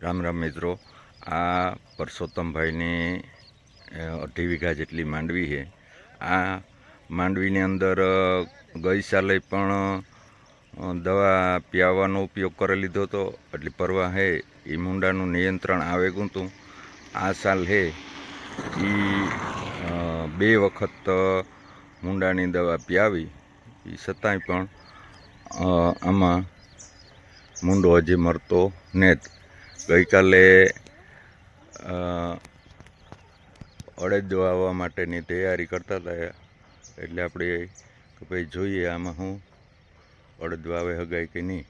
રામ રામ મિત્રો, આ પરસોત્તમભાઈની 2.5 વીઘા જેટલી માંડવી છે. આ માંડવીની અંદર ગઈ સાલે પણ દવા પીવવાનો ઉપયોગ કરી લીધો હતો. એટલે પરવા હે એ મૂંડાનું નિયંત્રણ આવે ગયું. આ સાલ હે એ 2 વખત મૂંડાની દવા પીવી, એ છતાંય પણ આમાં મૂંડો હજી મરતો નથી. ગઈકાલે અડદ વાવવા માટેની તૈયારી કરતા હતા, એટલે આપણે કે ભાઈ જોઈએ આમાં હું અડદ વાવે હગાય કે નહીં.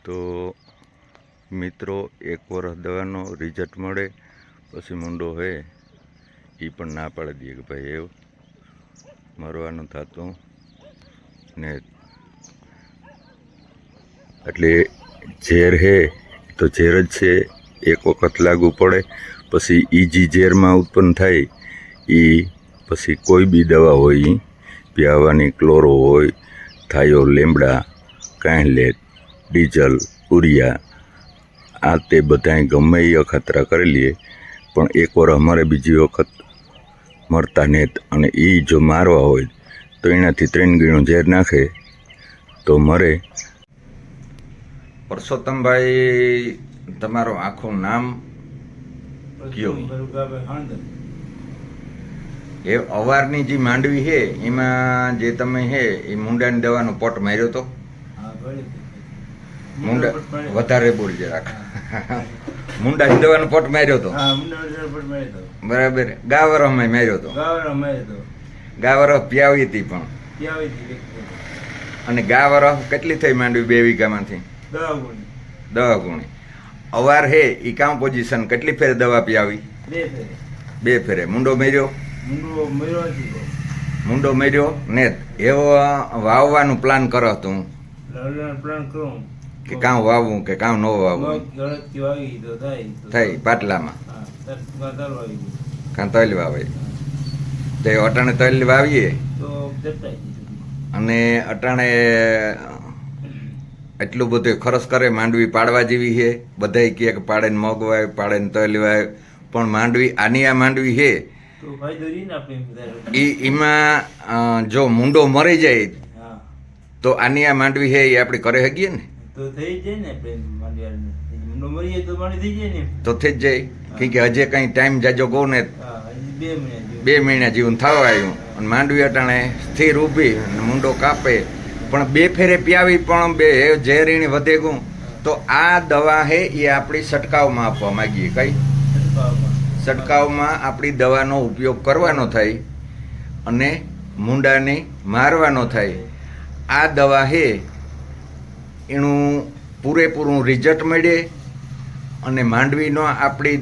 તો મિત્રો, 1 વર્ષ દવાનો રિઝલ્ટ મળે પછી મૂંડો હે એ પણ ના પાડી દઈએ કે ભાઈ એવું મરવાનું થતું ને. એટલે ઝેર હે તો ઝેર જ છે, 1 વખત લાગુ પડે પછી એ જે ઝેરમાં ઉત્પન્ન થાય એ પછી કોઈ બી દવા હોય પીવાની, ક્લોરો હોય, થાયો, લેમડા, કાંઈલેટ, ડીઝલ, ઉરિયા, આ તે બધાય ગમે એ અખતરા કરી લઈએ પણ 1 વર્ષ અમારે બીજી વખત મરતા નહીં. અને એ જો મારવા હોય તો એનાથી 3 ગણું ઝેર નાખે તો મરે. પરસોત્તમભાઈ, તમારું આખું નામ કયો? એ અવારની જે માંડવી છે એમાં જે તમે હે એ મૂંડાની દવાનો પોટ માર્યો તો? મૂંડા વધારે બોલ જરાક. મૂંડાની દવાનો પોટ માર્યો તો? બરાબર. ગાવરમાં માર્યો તો? ગાવર પ્યાવી હતી પણ. અને ગાવર કેટલી થઈ માંડવી 2 વીઘામાંથી? 10 ગુણી. અવાર હે એ કામ પોઝિશન કેટલી ફેરે દવા પીવી? 2 ફેરે. મૂંડો મેર્યો? મૂંડો મેર્યો ને એવો વાવવાનું પ્લાન કરો તું કે કાં વાવવું કે કાં ન વાવવું? થઈ પાટલામાં કાં તલ વાવે તે અટાણે તલ વાવીએ અને અટાણે એટલું બધું ખર્ચ કરે. માંડવી પાડવા જેવી છે, બધાય કહે કે પાડે ને મગ વાય, પાડે ને તલ વાય, પણ માંડવી આની આ માંડવી છે એમાં જો મૂંડો મરી જાય તો આની આ માંડવી છે એ આપણે કરી શકીએ ને? તો થઈ જ જાય. કેમ કે હજે કઈ ટાઈમ જાજો કહો ને 2 મહિના જેવું થવા આવ્યું અને માંડવી અટાણે સ્થિર ઊભી અને મૂંડો કાપે પણ 2 ફેરે પ્યાવી પણ 2 ઝેરીણી વધે ગયું. તો આ દવા હે એ આપણી છંટકાવમાં આપવા માગીએ. કઈ છંટકાવમાં આપણી દવાનો ઉપયોગ કરવાનો થાય અને મૂંડાને મારવાનો થાય. આ દવા હે એનું પૂરેપૂરું રિઝલ્ટ મળે અને માંડવીનો આપણી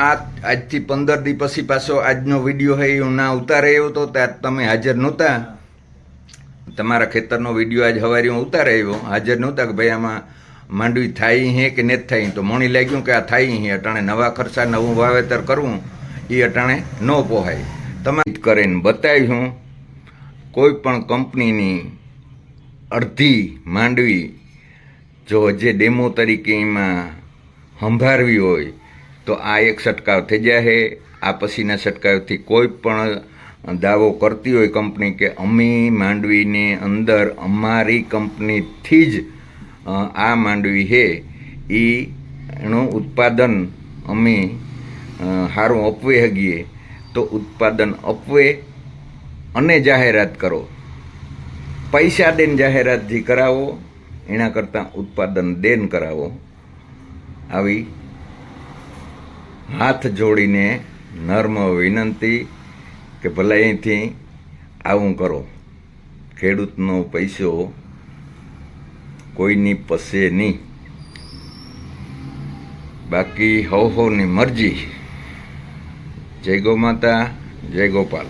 આજથી 15 દી પછી પાછો આજનો વિડીયો હે હું ના ઉતારે આવ્યો હતો, ત્યાં તમે હાજર નહોતા. તમારા ખેતરનો વિડીયો આજ સવારે હું ઉતારે આવ્યો, હાજર નહોતા કે ભાઈ આમાં માંડવી થાય હે કે નથી થાય. તો મને લાગ્યું કે આ થાય હે. અટાણે નવા ખર્ચા નવું વાવેતર કરવું એ અટાણે ન પોહાય. તમે કરીને બતાવ્યું કોઈ પણ કંપનીની અડધી માંડવી જો જે ડેમો તરીકે એમાં સંભાળવી હોય તો આ એક છંટકાવ થઈ જાય. આ પછીના છંટકાવથી કોઈ પણ દાવો કરતી હોય કંપની કે અમે માંડવીની અંદર અમારી કંપનીથી જ આ માંડવી છે એનું ઉત્પાદન અમે સારું આપવી શકીએ તો ઉત્પાદન આપવે અને જાહેરાત કરો. પૈસા દઈને જાહેરાત જે કરાવો એના કરતાં ઉત્પાદન દેન કરાવો. આવી હાથ જોડીને નર્મ વિનંતી કે ભલે અહીંથી આવું કરો. ખેડૂતનો પૈસો કોઈની પસે નહીં. બાકી હોની મરજી. જય ગૌ માતા, જય ગોપાલ.